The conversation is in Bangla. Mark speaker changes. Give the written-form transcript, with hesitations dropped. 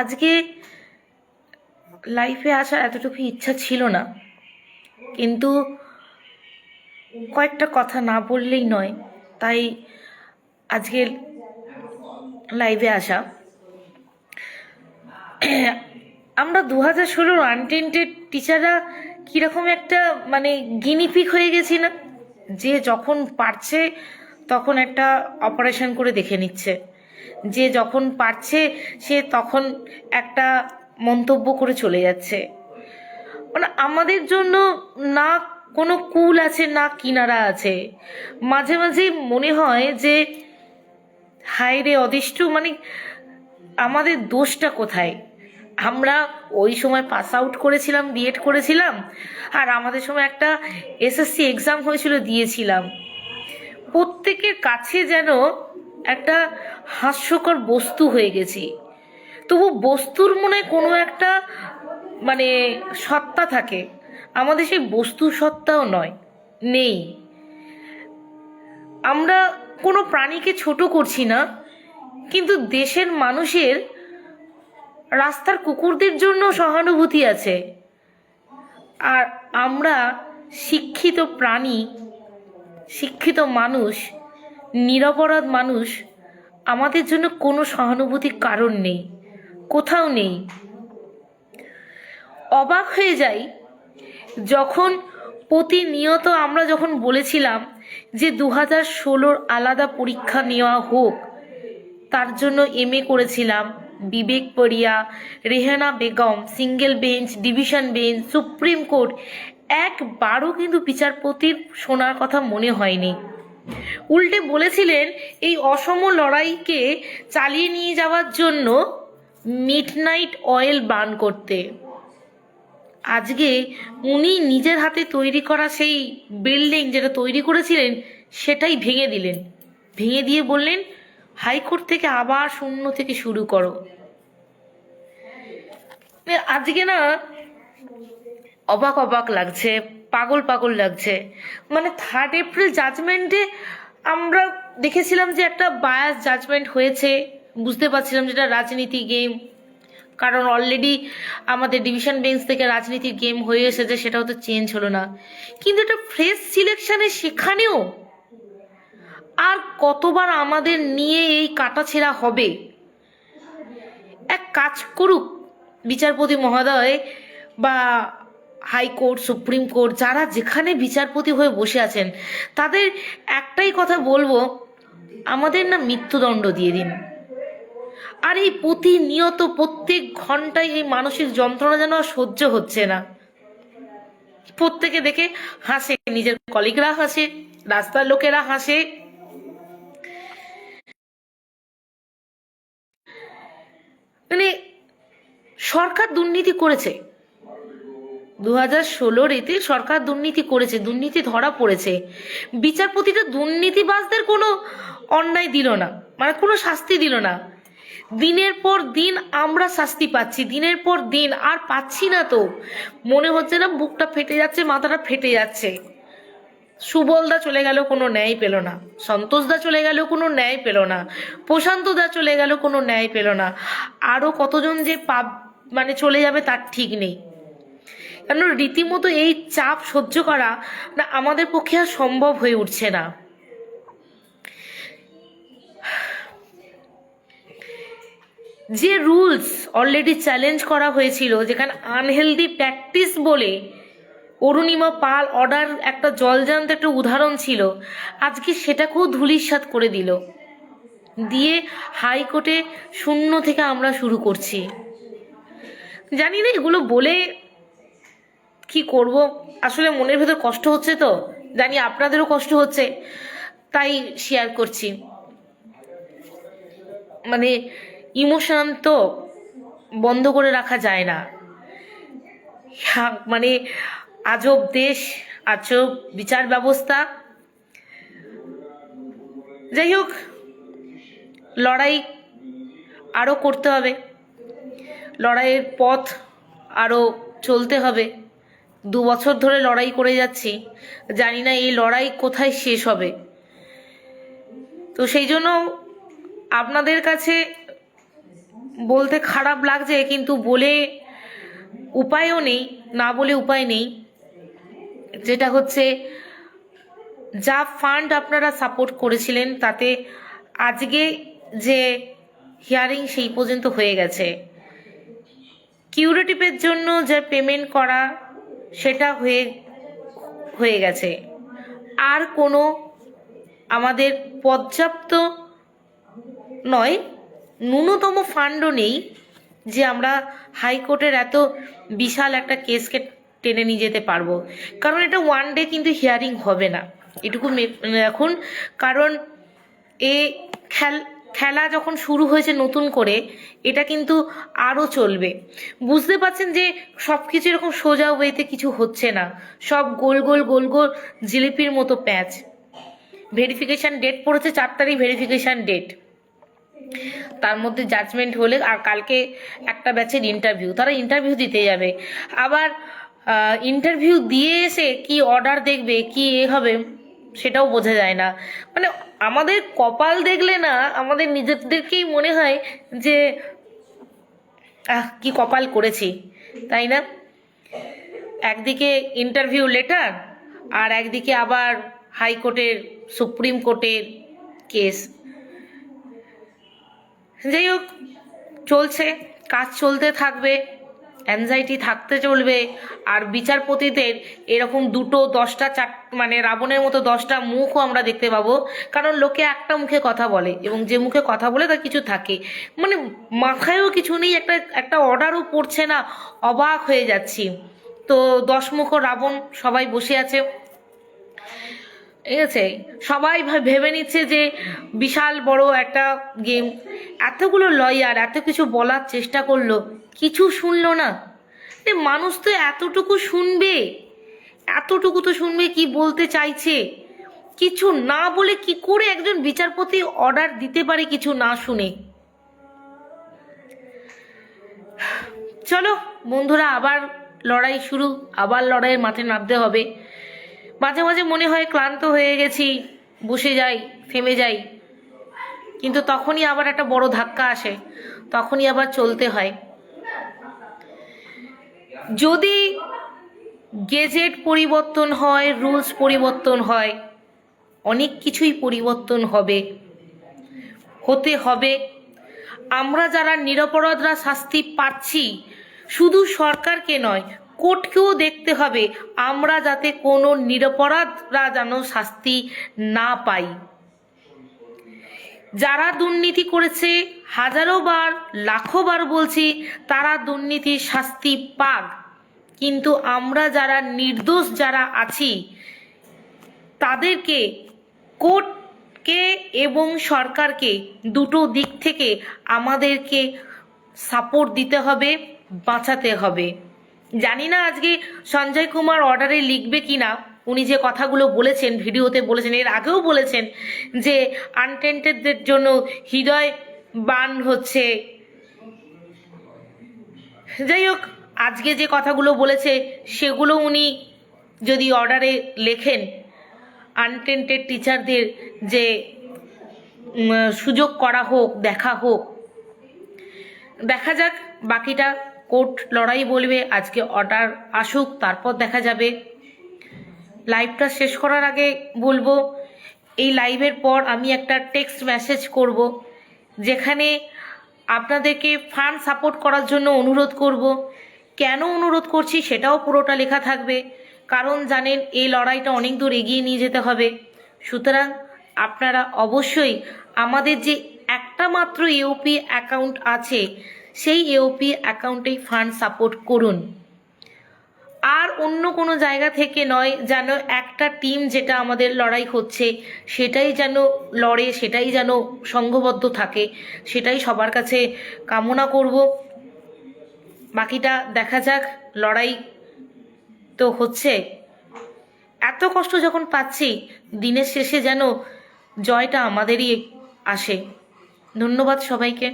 Speaker 1: আজকে লাইফে আসার এতটুকু ইচ্ছা ছিল না, কিন্তু কয়েকটা কথা না বললেই নয়, তাই আজকে লাইভে আসা। আমরা 2016 আনটেন্টেড টিচাররা কীরকম একটা গিনিপিক হয়ে গেছি না, যে যখন পারছে তখন একটা অপারেশন করে দেখে নিচ্ছে, যে যখন পারছে সে তখন একটা মন্তব্য করে চলে যাচ্ছে। আমাদের জন্য না কোনো কুল আছে না কিনারা আছে। মাঝে মাঝে মনে হয় যে হায় রে অদিষ্ট, আমাদের দোষটা কোথায়? আমরা ওই সময় পাস আউট করেছিলাম, বিএড করেছিলাম, আর আমাদের সময় একটা এসএসসি এক্সাম হয়েছিল, দিয়েছিলাম। প্রত্যেকের কাছে যেন একটা হাস্যকর বস্তু হয়ে গেছি। তবু বস্তুর মনে কোনো একটা সত্তা থাকে, আমাদের সেই বস্তু সত্তাও নেই। আমরা কোনো প্রাণীকে ছোট করছি না, কিন্তু দেশের মানুষের রাস্তার কুকুরদের জন্য সহানুভূতি আছে। আর আমরা শিক্ষিত প্রাণী, শিক্ষিত মানুষ, নিরপরাধ মানুষ, আমাদের জন্য কোনো সহানুভূতির কারণ নেই, কোথাও নেই। অবাক হয়ে যাই যখন প্রতিনিয়ত আমরা যখন বলেছিলাম যে 2016 আলাদা পরীক্ষা নেওয়া হোক, তার জন্য এমএ করেছিলাম, বিবেক পড়িয়া, Rehana Begum, single bench, division bench, supreme court, একবারও কিন্তু বিচারপতির শোনার কথা মনে হয়নি। উল্টে বলেছিলেন এই অসম লড়াইকে চালিয়ে নিয়ে যাওয়ার জন্য মিডনাইট অয়েল বার্ন করতে। আজকে উনি নিজের হাতে তৈরি করা সেই বিল্ডিং যেটা তৈরি করেছিলেন সেটাই ভেঙে দিলেন, ভেঙে দিয়ে বললেন হাইকোর্ট থেকে আবার শূন্য থেকে শুরু করো। আজকে না অবাক অবাক লাগছে, পাগল পাগল লাগছে। 3 এপ্রিল জাজমেন্টে আমরা দেখেছিলাম যে একটা বায়াস জাজমেন্ট হয়েছে, বুঝতে পারছিলাম যেটা রাজনীতি গেম, কারণ অলরেডি আমাদের ডিভিশন বেঞ্চ থেকে রাজনীতির গেম হয়ে এসেছে, সেটাও তো চেঞ্জ হলো না। কিন্তু এটা ফ্রেশ সিলেকশনে সেখানেও আর কতবার আমাদের নিয়ে এই কাটাছেঁড়া হবে? এক কাজ করুক বিচারপতি মহোদয় বা হাইকোর্ট, সুপ্রিম কোর্ট, যারা যেখানে বিচারপতি হয়ে বসে আছেন, তাদের একটাই কথা বলবো, আমাদের না মৃত্যুদণ্ড দিয়ে দিন। আর এই প্রতিনিয়ত প্রত্যেক ঘন্টায় এই মানসিক যন্ত্রণা যেন সহ্য হচ্ছে না। প্রত্যেকে দেখে হাসে, নিজের কলিগরা হাসে, রাস্তার লোকেরা হাসে। সরকার দুর্নীতি করেছে, 2016 এতে সরকার দুর্নীতি করেছে, দুর্নীতি ধরা পড়েছে। বিচারপতিটা দুর্নীতিবাজদের কোনো অন্যায় দিল না, কোনো শাস্তি দিল না। দিনের পর দিন আমরা শাস্তি পাচ্ছি, দিনের পর দিন, আর পাচ্ছি না তো মনে হচ্ছে না, বুকটা ফেটে যাচ্ছে, মাথাটা ফেটে যাচ্ছে। সুবলদা চলে গেল, কোনো ন্যায় পেল না। সন্তোষদা চলে গেল, কোনো ন্যায় পেল না। প্রশান্তদা চলে গেল, কোনো ন্যায় পেল না। আরো কতজন যে চলে যাবে তার ঠিক নেই। কারণ রীতিমতো এই চাপ সহ্য করা না আমাদের পক্ষে আর সম্ভব হয়ে উঠছে না। যে রুলস অলরেডি চ্যালেঞ্জ করা হয়েছিল, যেখানে আনহেলদি প্র্যাকটিস বলে অরুণিমা পাল অর্ডার একটা জলজান্ত একটা উদাহরণ ছিল, আজকে সেটাকেও ধূলিসাৎ করে দিল, দিয়ে হাইকোর্টে শূন্য থেকে আমরা শুরু করছি। জানি না এগুলো বলে কি করব, আসলে মনের ভেতর কষ্ট হচ্ছে, তো জানি আপনাদেরও কষ্ট হচ্ছে, তাই শেয়ার করছি। ইমোশন তো বন্ধ করে রাখা যায় না। আজব দেশ, আজব বিচার ব্যবস্থা। যাই হোক, লড়াই আরো করতে হবে, লড়াইয়ের পথ আরো চলতে হবে। 2 বছর ধরে লড়াই করে যাচ্ছি, জানি না এই লড়াই কোথায় শেষ হবে। তো সেই জন্য আপনাদের কাছে বলতে খারাপ লাগছে, কিন্তু বলে উপায়ও নেই, না বলে উপায় নেই। যেটা হচ্ছে, যা ফান্ড আপনারা সাপোর্ট করেছিলেন তাতে আজকে যে হিয়ারিং সেই পর্যন্ত হয়ে গেছে। কিউরেটিভের জন্য যে পেমেন্ট করা সেটা হয়ে গেছে। আর কোনো আমাদের পর্যাপ্ত নয়, ন্যূনতম ফান্ডও নেই যে আমরা হাইকোর্টের এত বিশাল একটা কেসকে টেনে নিয়ে যেতে পারবো। কারণ এটা ওয়ান ডে কিন্তু হিয়ারিং হবে না, এটুকু এখন। কারণ এ খেলা যখন শুরু হয়েছে নতুন করে, এটা কিন্তু আরও চলবে। বুঝতে পারছেন যে সব কিছু এরকম সোজা ওয়েতে কিছু হচ্ছে না, সব গোল গোল গোল গোল জিলিপির মতো প্যাচ। ভেরিফিকেশান ডেট পড়েছে 4 তারিখ ভেরিফিকেশান ডেট, তার মধ্যে জাজমেন্ট হলে, আর কালকে একটা ব্যাচের ইন্টারভিউ, তারা ইন্টারভিউ দিতে যাবে। আবার ইন্টারভিউ দিয়ে এসে কি অর্ডার দেখবে, কি হবে সেটাও বোঝা যায় না। মানে আমাদের কপাল দেখলে না আমাদের নিজেদেরকেই মনে হয় যে কি কপাল করেছি, তাই না? একদিকে ইন্টারভিউ লেটার, আর একদিকে আবার হাইকোর্টের সুপ্রিম কোর্টের কেস। যাই হোক, চলছে, কাজ চলতে থাকবে, অ্যাংজাইটি থাকতে চলবে। আর বিচারপতিদের এরকম 2, 10টা, মানে রাবণের মতো 10টা মুখও আমরা দেখতে পাবো। কারণ লোকে একটা মুখে কথা বলে, এবং যে মুখে কথা বলে তার কিছু থাকে, মানে মাথায়ও কিছু নেই, একটা অর্ডারও পড়ছে না, অবাক হয়ে যাচ্ছি। তো 10 মুখ রাবণ সবাই বসে আছে, ঠিক আছে? সবাই ভেবে নিচ্ছে যে বিশাল বড় একটা গেম। এতগুলো লয়ার এত কিছু বলার চেষ্টা করলো, কিছু শুনলো না। মানুষ তো এতটুকু শুনবে, এতটুকু তো শুনবে কি বলতে চাইছে। কিছু না বলে কি করে একজন বিচারপতি অর্ডার দিতে পারে কিছু না শুনে? চলো বন্ধুরা, আবার লড়াই শুরু, আবার লড়াইয়ের মাঠে নামতে হবে। মাঝে মাঝে মনে হয় ক্লান্ত হয়ে গেছি, বসে যাই, থেমে যাই, কিন্তু তখনই আবার একটা বড় ধাক্কা আসে, তখনই আবার চলতে হয়। যদি গেজেট পরিবর্তন হয়, রুলস পরিবর্তন হয়, অনেক কিছুই পরিবর্তন হতে হবে। আমরা যারা নিরপরাধরা শাস্তি পাচ্ছি, শুধু সরকারকে নয়, কোর্টকেও দেখতে হবে আমরা যাতে কোনো নিরপরাধরা যেন শাস্তি না পাই। যারা দুর্নীতি করেছে, হাজারো বার লাখো বার বলছি, তারা দুর্নীতির শাস্তি পাক। কিন্তু আমরা যারা নির্দোষ যারা আছি, তাদেরকে, কোর্টকে এবং সরকারকে, দুটো দিক থেকে আমাদেরকে সাপোর্ট দিতে হবে, বাঁচাতে হবে। জানি না আজকে সঞ্জয় কুমার অর্ডারে লিখবে কিনা। উনি যে কথাগুলো বলেছেন, ভিডিওতে বলেছেন, এর আগেও বলেছেন যে আনটেন্টেডদের জন্য হৃদয় বান হচ্ছে। যাই হোক, আজকে যে কথাগুলো বলেছে সেগুলো উনি যদি অর্ডারে লেখেন, আনটেন্টেড টিচারদের যে সুযোগ করা হোক, দেখা হোক, দেখা যাক বাকিটা কোর্ট লড়াই বলবে। আজকে অর্ডার আসুক, তারপর দেখা যাবে। লাইভটা শেষ করার আগে বলবো, এই লাইভের পর আমি একটা টেক্সট মেসেজ করব, যেখানে আপনাদেরকে ফান্ড সাপোর্ট করার জন্য অনুরোধ করব। কেন অনুরোধ করছি সেটাও পুরোটা লেখা থাকবে, কারণ জানেন এই লড়াইটা অনেক দূর এগিয়ে নিয়ে যেতে হবে। সুতরাং আপনারা অবশ্যই আমাদের যে একটা মাত্র এওপি অ্যাকাউন্ট আছে, সেই এওপি অ্যাকাউন্টেই ফান্ড সাপোর্ট করুন। আর অন্য কোনো জায়গা থেকে নয়, যেন একটা টিম যেটা আমাদের লড়াই হচ্ছে সেটাই যেন লড়ে, সেটাই যেন সংঘবদ্ধ থাকে, সেটাই সবার কাছে কামনা করব। বাকিটা দেখা যাক। লড়াই তো হচ্ছে, এত কষ্ট যখন পাচ্ছি, দিনের শেষে যেন জয়টা আমাদেরই আসে। ধন্যবাদ সবাইকে।